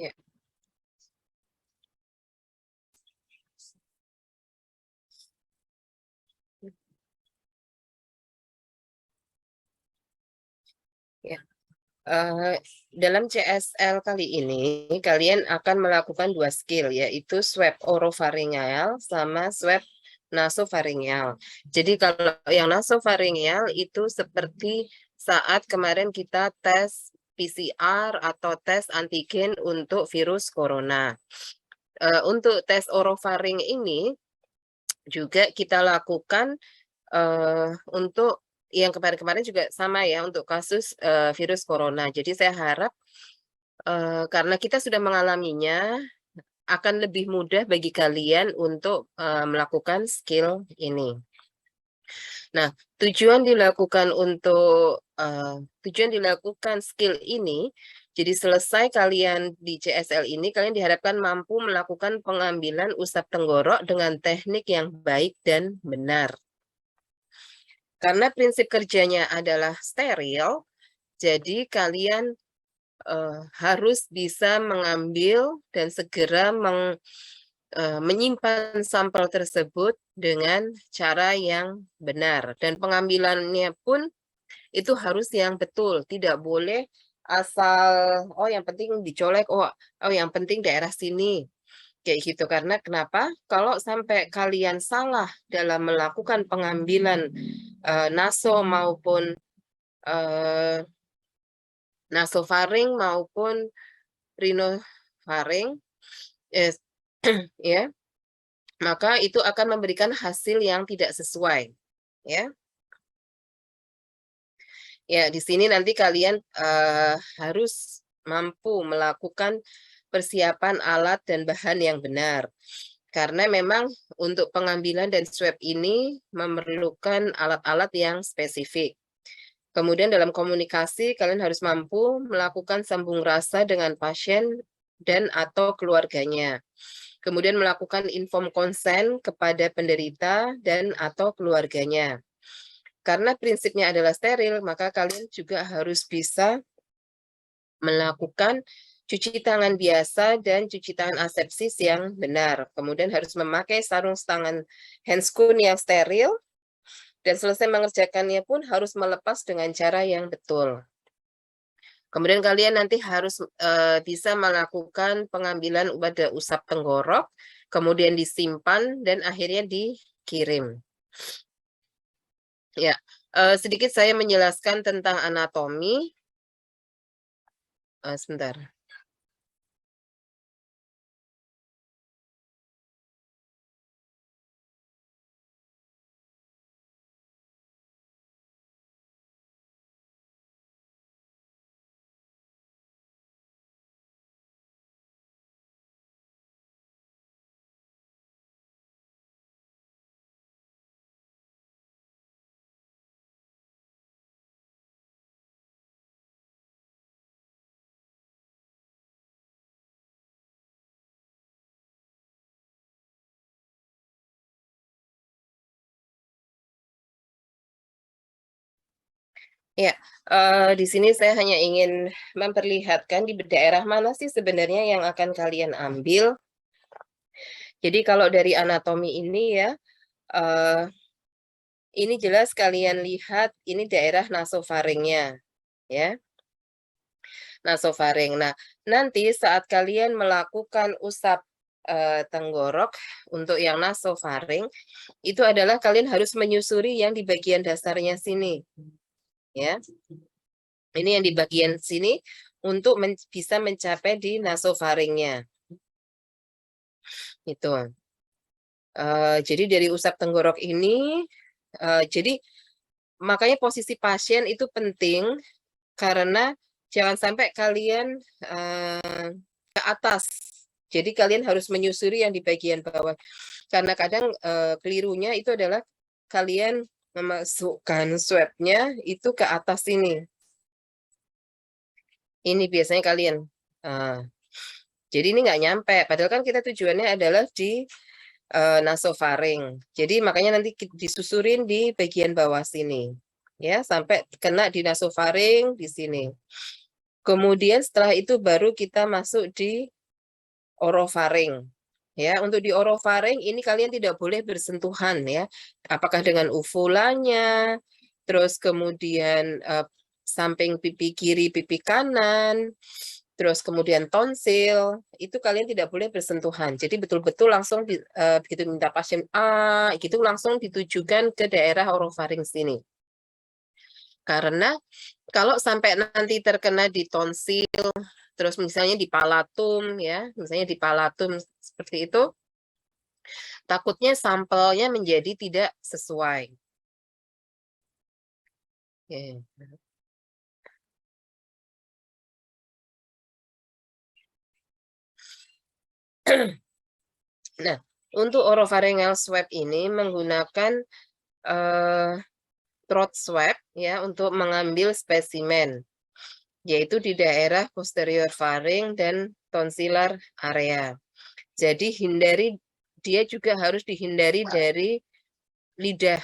Ya. Ya. Dalam CSL kali ini kalian akan melakukan 2 skill, yaitu swab orofaringeal sama swab nasofaringeal. Jadi kalau yang nasofaringeal itu seperti saat kemarin kita tes PCR atau tes antigen untuk virus corona. Untuk tes orofaring ini juga kita lakukan untuk yang kemarin-kemarin juga sama ya untuk kasus virus corona. Jadi saya harap karena kita sudah mengalaminya, akan lebih mudah bagi kalian untuk melakukan skill ini. Nah, tujuan dilakukan skill ini, jadi selesai kalian di CSL ini, kalian diharapkan mampu melakukan pengambilan usap tenggorok dengan teknik yang baik dan benar. Karena prinsip kerjanya adalah steril, jadi kalian harus bisa mengambil dan segera menyimpan sampel tersebut dengan cara yang benar. Dan pengambilannya pun itu harus yang betul, tidak boleh asal, oh yang penting dicolek, oh yang penting daerah sini. Kayak gitu, karena kenapa? Kalau sampai kalian salah dalam melakukan pengambilan naso maupun nasofaring maupun rinofaring, ya, maka itu akan memberikan hasil yang tidak sesuai, ya. Ya, di sini nanti kalian harus mampu melakukan persiapan alat dan bahan yang benar. Karena memang untuk pengambilan dan swab ini memerlukan alat-alat yang spesifik. Kemudian dalam komunikasi, kalian harus mampu melakukan sambung rasa dengan pasien dan atau keluarganya. Kemudian melakukan inform konsen kepada penderita dan atau keluarganya. Karena prinsipnya adalah steril, maka kalian juga harus bisa melakukan cuci tangan biasa dan cuci tangan asepsis yang benar. Kemudian harus memakai sarung tangan handscoon yang steril, dan selesai mengerjakannya pun harus melepas dengan cara yang betul. Kemudian kalian nanti harus bisa melakukan pengambilan pada usap tenggorok, kemudian disimpan, dan akhirnya dikirim. Ya, sedikit saya menjelaskan tentang anatomi. Sebentar. Ya, di sini saya hanya ingin memperlihatkan di daerah mana sih sebenarnya yang akan kalian ambil. Jadi kalau dari anatomi ini ya, ini jelas kalian lihat ini daerah nasofaringnya, ya. Nasofaring. Nah, nanti saat kalian melakukan usap tenggorok untuk yang nasofaring, itu adalah kalian harus menyusuri yang di bagian dasarnya sini, ya. Ini yang di bagian sini untuk bisa mencapai di nasofaringnya. Itu. Jadi dari usap tenggorok ini, jadi makanya posisi pasien itu penting karena jangan sampai kalian ke atas. Jadi kalian harus menyusuri yang di bagian bawah. Karena kadang kelirunya itu adalah kalian memasukkan swabnya itu ke atas ini. Ini biasanya kalian. Jadi ini nggak nyampe. Padahal kan kita tujuannya adalah di nasofaring. Jadi makanya nanti disusurin di bagian bawah sini. Ya, sampai kena di nasofaring di sini. Kemudian setelah itu baru kita masuk di orofaring. Ya, untuk di orofaring ini kalian tidak boleh bersentuhan ya. Apakah dengan uvulanya, terus kemudian samping pipi kiri, pipi kanan, terus kemudian tonsil, itu kalian tidak boleh bersentuhan. Jadi betul-betul langsung begitu minta pasien gitu langsung ditujukan ke daerah orofaring sini. Karena kalau sampai nanti terkena di tonsil, terus misalnya di palatum ya, misalnya di palatum seperti itu, takutnya sampelnya menjadi tidak sesuai. Oke. Nah, untuk oropharyngeal swab ini menggunakan throat swab ya untuk mengambil spesimen, yaitu di daerah posterior faring dan tonsillar area. Jadi dia juga harus dihindari dari lidah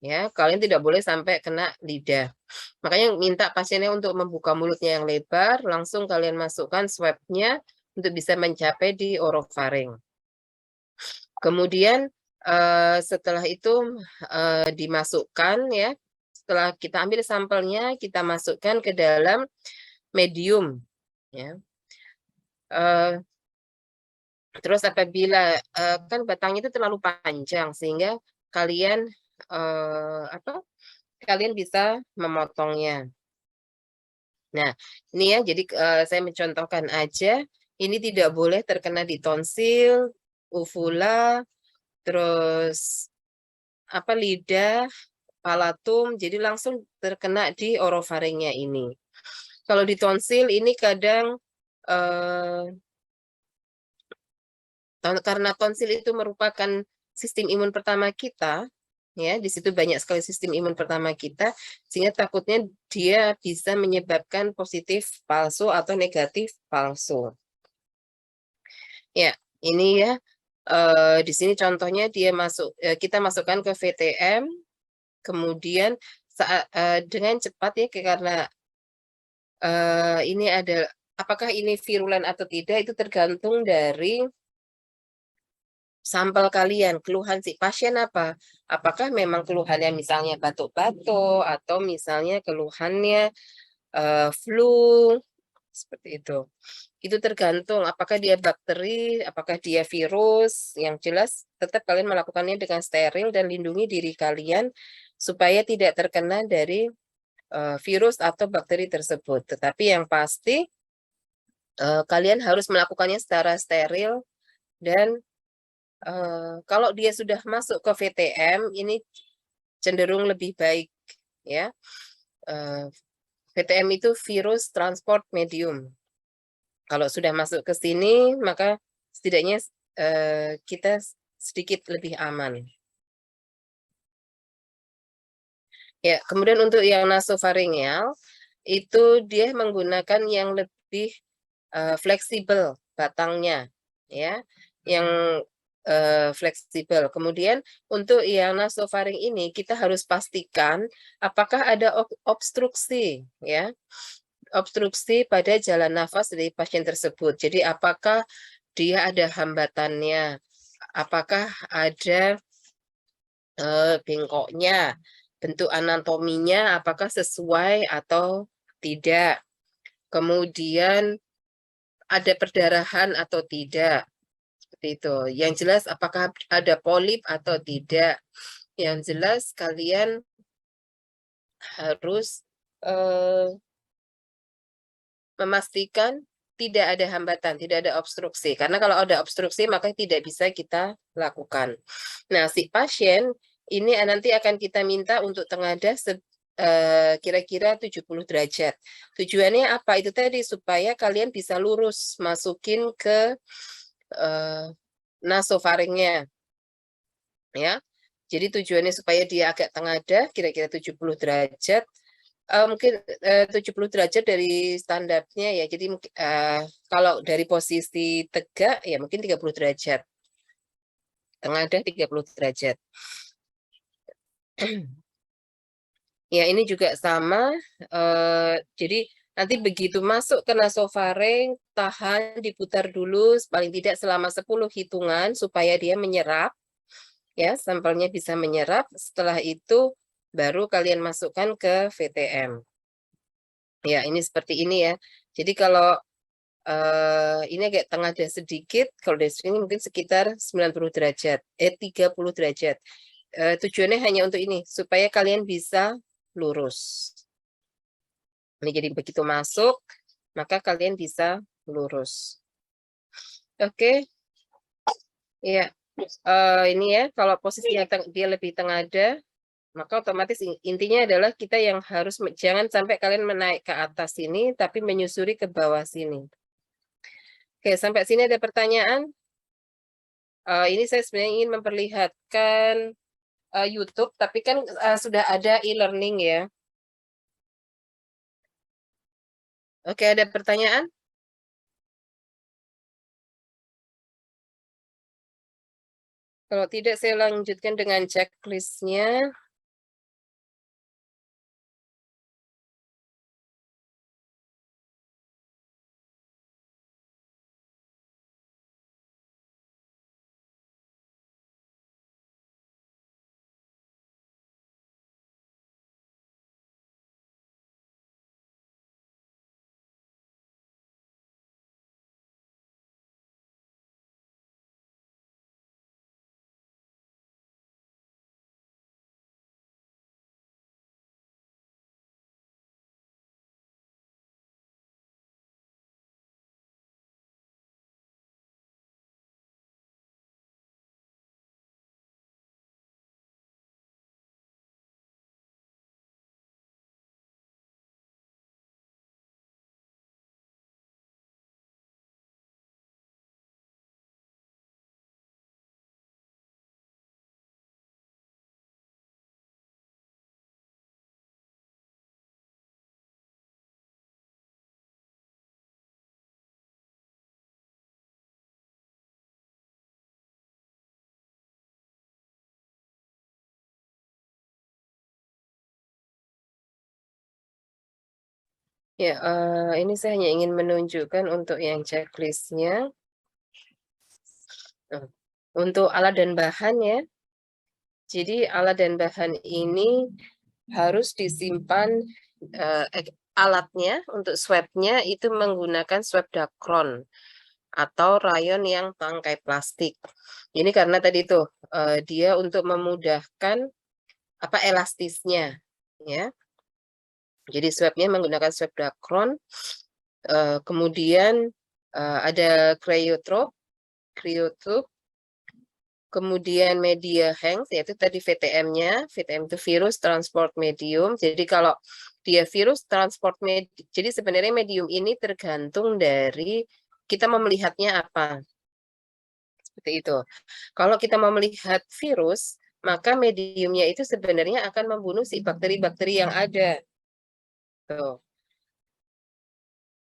ya. Kalian tidak boleh sampai kena lidah. Makanya minta pasiennya untuk membuka mulutnya yang lebar, langsung kalian masukkan swabnya untuk bisa mencapai di orofaring. Kemudian setelah itu dimasukkan ya, setelah kita ambil sampelnya, kita masukkan ke dalam medium ya. Terus apabila kan batangnya itu terlalu panjang sehingga kalian kalian bisa memotongnya. Nah, ini ya jadi saya mencontohkan aja, ini tidak boleh terkena di tonsil, uvula, terus lidah, palatum, jadi langsung terkena di orofaringnya ini. Kalau di tonsil ini kadang karena tonsil itu merupakan sistem imun pertama kita, ya di situ banyak sekali sistem imun pertama kita, sehingga takutnya dia bisa menyebabkan positif palsu atau negatif palsu. Ya, ini ya di sini contohnya dia kita masukkan ke VTM, kemudian dengan cepat ya karena ini ada apakah ini virulen atau tidak itu tergantung dari sampel kalian, keluhan si pasien apa? Apakah memang keluhannya misalnya batuk-batuk atau misalnya keluhannya flu seperti itu. Itu tergantung apakah dia bakteri, apakah dia virus. Yang jelas tetap kalian melakukannya dengan steril dan lindungi diri kalian supaya tidak terkena dari virus atau bakteri tersebut. Tetapi yang pasti kalian harus melakukannya secara steril dan kalau dia sudah masuk ke VTM ini cenderung lebih baik ya. VTM itu virus transport medium. Kalau sudah masuk ke sini maka setidaknya kita sedikit lebih aman. Ya, kemudian untuk yang nasofaringeal itu dia menggunakan yang lebih fleksibel batangnya ya, yang fleksibel. Kemudian untuk yang nasofaring ini kita harus pastikan apakah ada obstruksi ya. Obstruksi pada jalan nafas dari pasien tersebut. Jadi apakah dia ada hambatannya? Apakah ada bengkoknya? Bentuk anatominya apakah sesuai atau tidak? Kemudian ada perdarahan atau tidak? Seperti itu. Yang jelas apakah ada polip atau tidak? Yang jelas kalian harus memastikan tidak ada hambatan, tidak ada obstruksi. Karena kalau ada obstruksi maka tidak bisa kita lakukan. Nah, si pasien ini nanti akan kita minta untuk tengadah kira-kira 70 derajat. Tujuannya apa? Itu tadi supaya kalian bisa lurus masukin ke nasofaringnya. Ya. Jadi tujuannya supaya dia agak tengadah, kira-kira 70 derajat. Mungkin 70 derajat dari standarnya ya. Jadi kalau dari posisi tegak ya mungkin 30 derajat. Tengadah 30 derajat. Ya, ini juga sama. Jadi Nanti begitu masuk ke nasofaring, tahan, diputar dulu paling tidak selama 10 hitungan supaya dia menyerap. Ya, sampelnya bisa menyerap. Setelah itu baru kalian masukkan ke VTM. Ya, ini seperti ini ya. Jadi kalau ini agak tengadah sedikit, kalau dari sini mungkin sekitar 90 derajat, 30 derajat. Tujuannya hanya untuk ini, supaya kalian bisa lurus. Ini jadi begitu masuk, maka kalian bisa lurus. Oke, ya. Ini ya, kalau posisinya dia lebih tengadah, maka otomatis intinya adalah kita yang harus, jangan sampai kalian menaik ke atas sini, tapi menyusuri ke bawah sini. Oke, sampai sini ada pertanyaan? Ini saya sebenarnya ingin memperlihatkan YouTube, tapi kan sudah ada e-learning ya. Oke, ada pertanyaan? Kalau tidak, saya lanjutkan dengan checklist-nya. Ya, ini saya hanya ingin menunjukkan untuk yang checklist-nya. Untuk alat dan bahan ya. Jadi alat dan bahan ini harus disimpan, alatnya untuk swab-nya itu menggunakan swab Dacron atau rayon yang tangkai plastik. Ini karena tadi tuh, dia untuk memudahkan elastisnya ya. Jadi swab-nya menggunakan swab Dacron, kemudian ada cryotube, kemudian media Hanks, yaitu tadi VTM-nya. VTM itu virus transport medium. Jadi kalau dia virus transport medium, jadi sebenarnya medium ini tergantung dari kita mau melihatnya apa. Seperti itu. Kalau kita mau melihat virus, maka mediumnya itu sebenarnya akan membunuh si bakteri-bakteri yang ada. Tuh.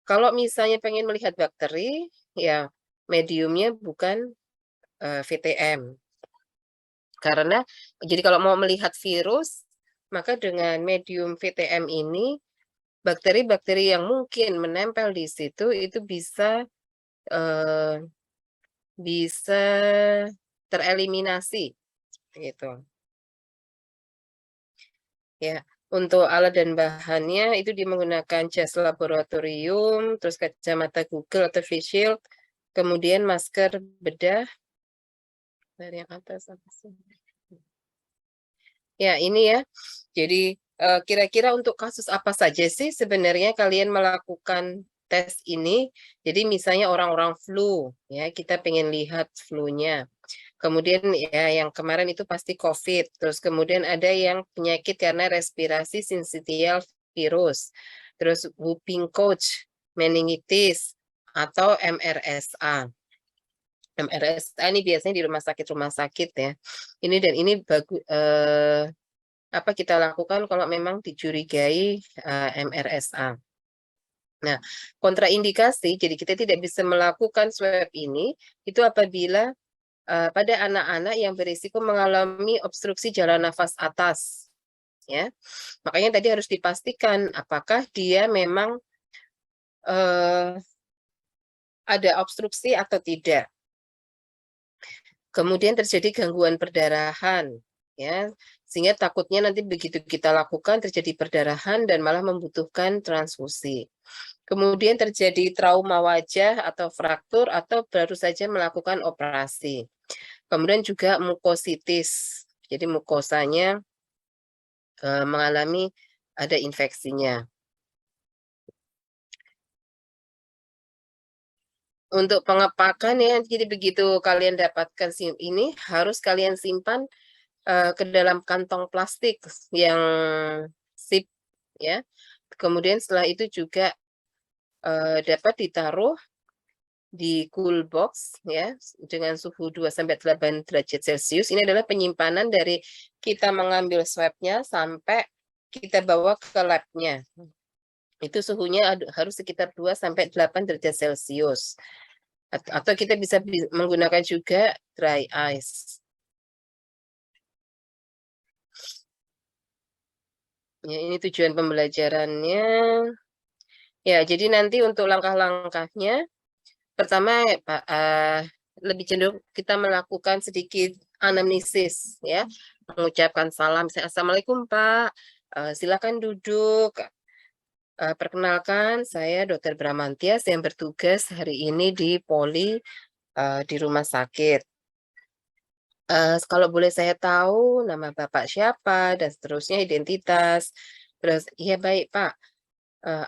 Kalau misalnya pengen melihat bakteri, ya mediumnya bukan VTM. Karena jadi kalau mau melihat virus, maka dengan medium VTM ini, bakteri-bakteri yang mungkin menempel di situ itu bisa tereliminasi, gitu. Ya, untuk alat dan bahannya itu dia menggunakan jas laboratorium, terus kacamata Google atau face shield, kemudian masker bedah dari yang atas apa sih? Ya, ini ya. Jadi kira-kira untuk kasus apa saja sih sebenarnya kalian melakukan tes ini? Jadi misalnya orang-orang flu, ya kita pengen lihat flu-nya. Kemudian ya yang kemarin itu pasti COVID. Terus kemudian ada yang penyakit karena respirasi sincitial virus. Terus whooping cough, meningitis, atau MRSA. MRSA ini biasanya di rumah sakit ya. Ini dan ini bagus. Apa kita lakukan kalau memang dicurigai MRSA. Nah, kontraindikasi, jadi kita tidak bisa melakukan swab ini, itu apabila pada anak-anak yang berisiko mengalami obstruksi jalan nafas atas. Ya, makanya tadi harus dipastikan apakah dia memang ada obstruksi atau tidak. Kemudian terjadi gangguan perdarahan, ya, sehingga takutnya nanti begitu kita lakukan terjadi perdarahan dan malah membutuhkan transfusi. Kemudian terjadi trauma wajah atau fraktur atau baru saja melakukan operasi. Kemudian juga mukositis, jadi mukosanya mengalami ada infeksinya. Untuk pengepakan ya, jadi begitu kalian dapatkan SIM ini harus kalian simpan ke dalam kantong plastik yang zip ya. Kemudian setelah itu juga dapat ditaruh di cool box ya dengan suhu 2 sampai 8 derajat Celcius. Ini adalah penyimpanan dari kita mengambil swab-nya sampai kita bawa ke lab-nya. Itu suhunya harus sekitar 2 sampai 8 derajat Celcius. Atau kita bisa menggunakan juga dry ice. Ya, ini tujuan pembelajarannya. Ya, jadi nanti untuk langkah-langkahnya, pertama Pak, lebih cenderung kita melakukan sedikit anamnesis ya, mengucapkan salam, Assalamualaikum Pak, silakan duduk. Perkenalkan, saya Dr. Bramantias yang bertugas hari ini di Poli di rumah sakit. Kalau boleh saya tahu nama Bapak siapa dan seterusnya, identitas. Terus, iya baik Pak,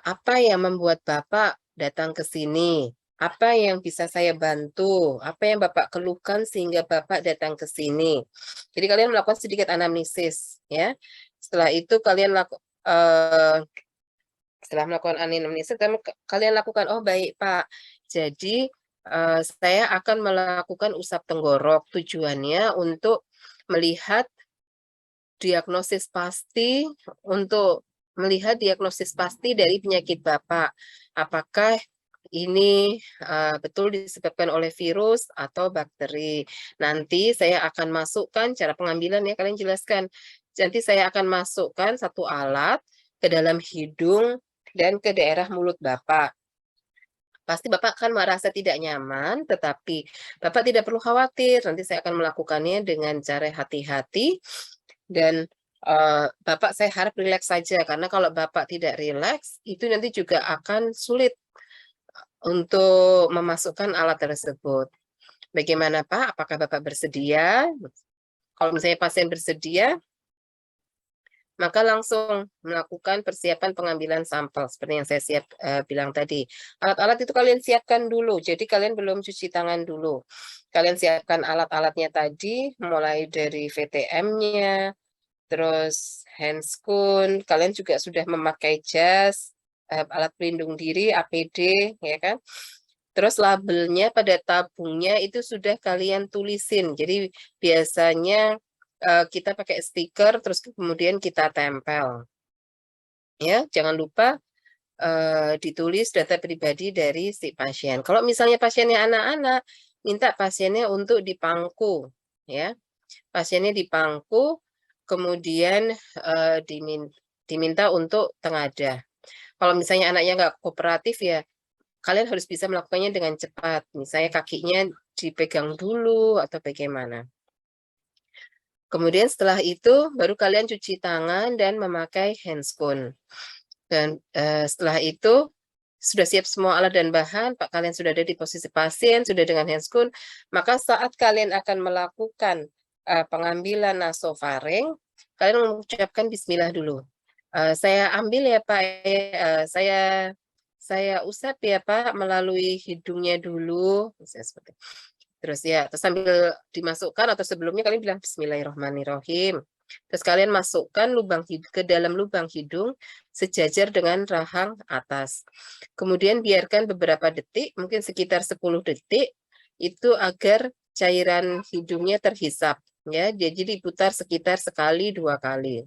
apa yang membuat Bapak datang ke sini? Apa yang bisa saya bantu? Apa yang Bapak keluhkan sehingga Bapak datang ke sini? Jadi kalian melakukan sedikit anamnesis ya. Setelah itu kalian setelah melakukan anamnesis kalian lakukan, oh baik Pak, jadi saya akan melakukan usap tenggorok. Tujuannya untuk melihat diagnosis pasti, untuk melihat diagnosis pasti dari penyakit Bapak. Apakah ini betul disebabkan oleh virus atau bakteri. Nanti saya akan masukkan cara pengambilan ya, kalian jelaskan. Nanti saya akan masukkan satu alat ke dalam hidung dan ke daerah mulut Bapak. Pasti Bapak akan merasa tidak nyaman, tetapi Bapak tidak perlu khawatir. Nanti saya akan melakukannya dengan cara hati-hati dan Bapak saya harap rileks saja, karena kalau Bapak tidak rileks, itu nanti juga akan sulit untuk memasukkan alat tersebut. Bagaimana Pak? Apakah Bapak bersedia? Kalau misalnya pasien bersedia, maka langsung melakukan persiapan pengambilan sampel seperti yang saya bilang tadi. Alat-alat itu kalian siapkan dulu, jadi kalian belum cuci tangan dulu. Kalian siapkan alat-alatnya tadi, mulai dari VTM-nya, terus handscoon, kalian juga sudah memakai jas, alat pelindung diri, APD, ya kan? Terus labelnya pada tabungnya itu sudah kalian tulisin. Jadi biasanya kita pakai stiker, terus kemudian kita tempel. Ya, jangan lupa ditulis data pribadi dari si pasien. Kalau misalnya pasiennya anak-anak, minta pasiennya untuk dipangku, ya. Pasiennya dipangku, kemudian diminta untuk tengadah. Kalau misalnya anaknya nggak kooperatif ya, kalian harus bisa melakukannya dengan cepat. Misalnya kakinya dipegang dulu atau bagaimana. Kemudian setelah itu baru kalian cuci tangan dan memakai handscoon. Dan setelah itu sudah siap semua alat dan bahan, Pak, kalian sudah ada di posisi pasien, sudah dengan handscoon, maka saat kalian akan melakukan pengambilan nasofaring, kalian mengucapkan bismillah dulu. Saya ambil ya Pak, saya usap ya Pak melalui hidungnya dulu, misalnya seperti itu. Terus ya, terus sambil dimasukkan atau sebelumnya kalian bilang bismillahirrahmanirrahim. Terus kalian masukkan ke dalam lubang hidung sejajar dengan rahang atas. Kemudian biarkan beberapa detik, mungkin sekitar 10 detik, itu agar cairan hidungnya terhisap. Ya, jadi diputar sekitar sekali, 2 kali.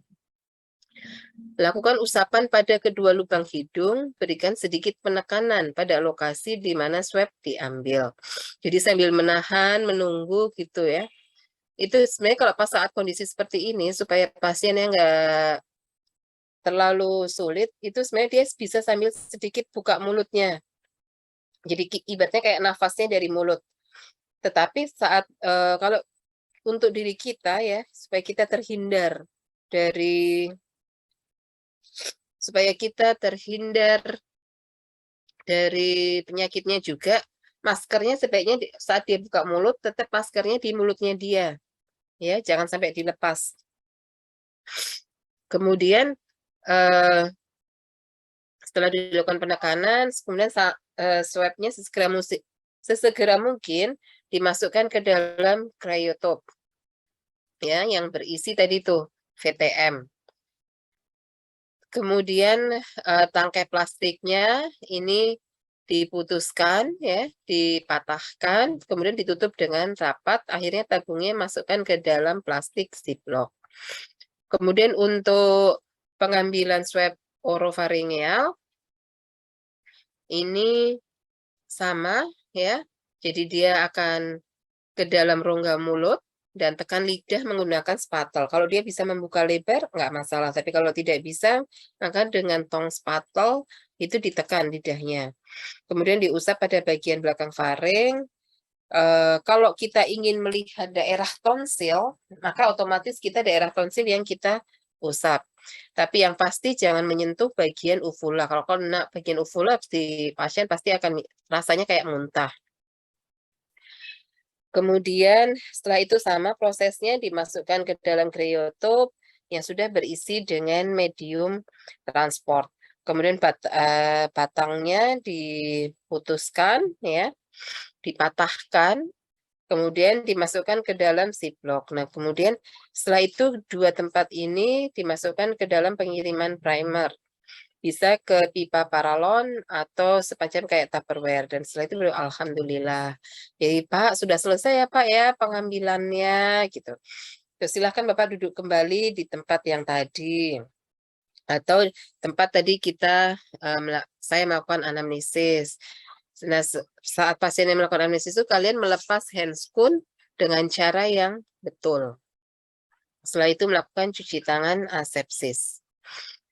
Lakukan usapan pada kedua lubang hidung, berikan sedikit penekanan pada lokasi di mana swab diambil. Jadi sambil menahan, menunggu gitu ya. Itu sebenarnya kalau pas saat kondisi seperti ini, supaya pasiennya nggak terlalu sulit, itu sebenarnya dia bisa sambil sedikit buka mulutnya. Jadi ibaratnya kayak nafasnya dari mulut. Tetapi saat kalau untuk diri kita ya, supaya kita terhindar dari penyakitnya juga, maskernya sebaiknya saat dia buka mulut tetap maskernya di mulutnya dia. Ya, jangan sampai dilepas. Kemudian setelah dilakukan penekanan, kemudian swabnya sesegera mungkin dimasukkan ke dalam cryotop, ya, yang berisi tadi tuh VTM. Kemudian tangkai plastiknya ini diputuskan, ya, dipatahkan, kemudian ditutup dengan rapat. Akhirnya tabungnya masukkan ke dalam plastik ziplock. Kemudian untuk pengambilan swab orofaringeal ini sama, ya. Jadi dia akan ke dalam rongga mulut dan tekan lidah menggunakan spatol. Kalau dia bisa membuka lebar, nggak masalah. Tapi kalau tidak bisa, maka dengan tong spatol itu ditekan lidahnya. Kemudian diusap pada bagian belakang faring. Kalau kita ingin melihat daerah tonsil, maka otomatis kita daerah tonsil yang kita usap. Tapi yang pasti jangan menyentuh bagian uvula. Kalau kena bagian uvula, si pasien pasti akan rasanya kayak muntah. Kemudian setelah itu sama prosesnya dimasukkan ke dalam cryotop yang sudah berisi dengan medium transport. Kemudian batangnya diputuskan, ya, dipatahkan, kemudian dimasukkan ke dalam ziplock. Nah, kemudian setelah itu dua tempat ini dimasukkan ke dalam pengiriman primer. Bisa ke pipa paralon atau semacam kayak Tupperware. Dan setelah itu alhamdulillah. Jadi Pak sudah selesai ya Pak ya pengambilannya gitu. Terus silahkan Bapak duduk kembali di tempat yang tadi. Atau tempat tadi saya melakukan anamnesis. Nah, saat pasien yang melakukan anamnesis itu kalian melepas handscoon dengan cara yang betul. Setelah itu melakukan cuci tangan asepsis.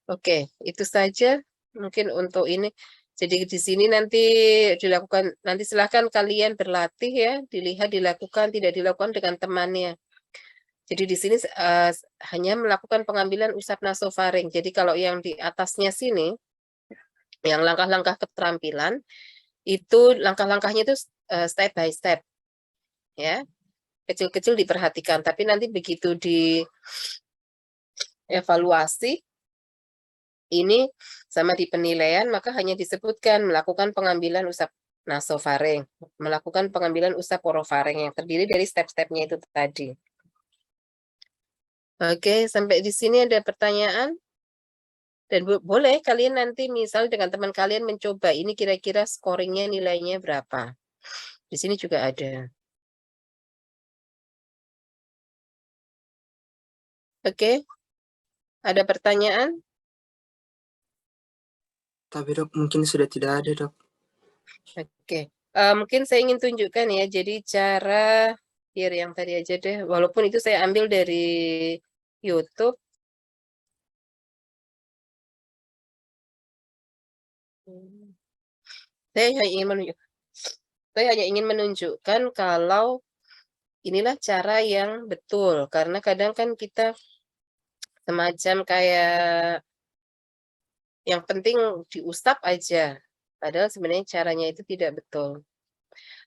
Oke, itu saja mungkin untuk ini. Jadi di sini nanti silahkan kalian berlatih ya, dilihat dilakukan, tidak dilakukan dengan temannya. Jadi di sini hanya melakukan pengambilan usap nasofaring. Jadi kalau yang di atasnya sini, yang langkah-langkah keterampilan, itu langkah-langkahnya itu step by step. Ya, kecil-kecil diperhatikan. Tapi nanti begitu dievaluasi, ini sama di penilaian, maka hanya disebutkan melakukan pengambilan usap nasofaring, melakukan pengambilan usap orofaring yang terdiri dari step-stepnya itu tadi. Oke, sampai di sini ada pertanyaan? Dan boleh kalian nanti misal dengan teman kalian mencoba, ini kira-kira scoringnya nilainya berapa. Di sini juga ada. Oke, ada pertanyaan? Tapi dok, mungkin sudah tidak ada dok. Oke, mungkin saya ingin tunjukkan ya, jadi cara biar yang tadi aja deh, walaupun itu saya ambil dari YouTube. Saya hanya ingin menunjukkan kalau inilah cara yang betul, karena kadang kan kita semacam kayak yang penting diusap aja, padahal sebenarnya caranya itu tidak betul.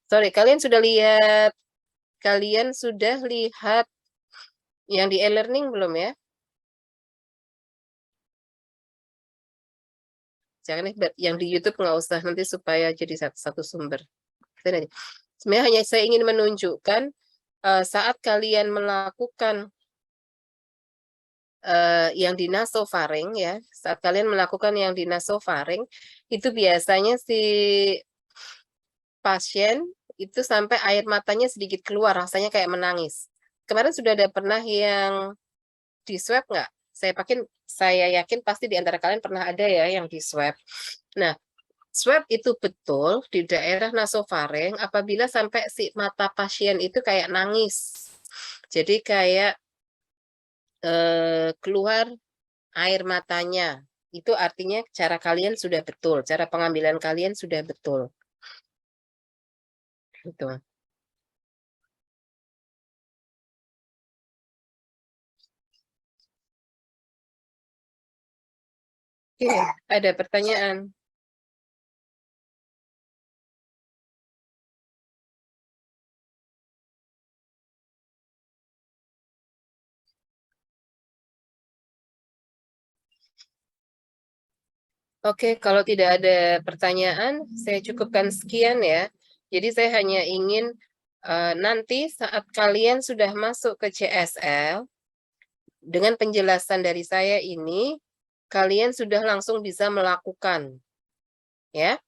Sorry, kalian sudah lihat yang di e-learning belum ya? Jangan yang di YouTube nggak usah, nanti supaya jadi satu sumber. Sebenarnya hanya saya ingin menunjukkan saat kalian melakukan yang di nasofaring ya, saat kalian melakukan yang di nasofaring, itu biasanya si pasien itu sampai air matanya sedikit keluar, rasanya kayak menangis. Kemarin sudah ada pernah yang di swab nggak? Saya yakin pasti di antara kalian pernah ada ya yang di swab. Nah, swab itu betul di daerah nasofaring apabila sampai si mata pasien itu kayak nangis. Jadi kayak keluar air matanya. Itu artinya cara kalian sudah betul, cara pengambilan kalian sudah betul. Gitu. Oke, ada pertanyaan? Oke, kalau tidak ada pertanyaan, saya cukupkan sekian ya. Jadi saya hanya ingin nanti saat kalian sudah masuk ke CSL, dengan penjelasan dari saya ini, kalian sudah langsung bisa melakukan. Ya.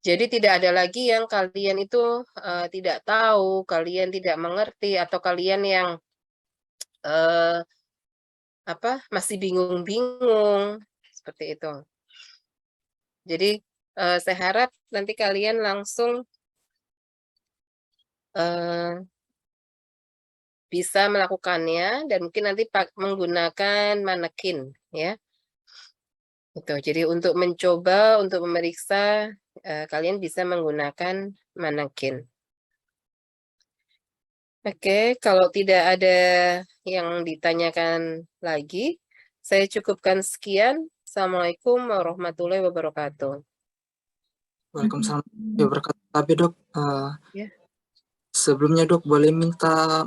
Jadi tidak ada lagi yang kalian itu tidak tahu, kalian tidak mengerti, atau kalian yang masih bingung-bingung, seperti itu. Jadi saya harap nanti kalian langsung bisa melakukannya dan mungkin nanti menggunakan manekin ya. Itu. Jadi untuk mencoba untuk memeriksa kalian bisa menggunakan manekin. Oke, kalau tidak ada yang ditanyakan lagi, saya cukupkan sekian. Assalamualaikum warahmatullahi wabarakatuh. Waalaikumsalam warahmatullahi wabarakatuh. Tapi dok, Ya. sebelumnya dok boleh minta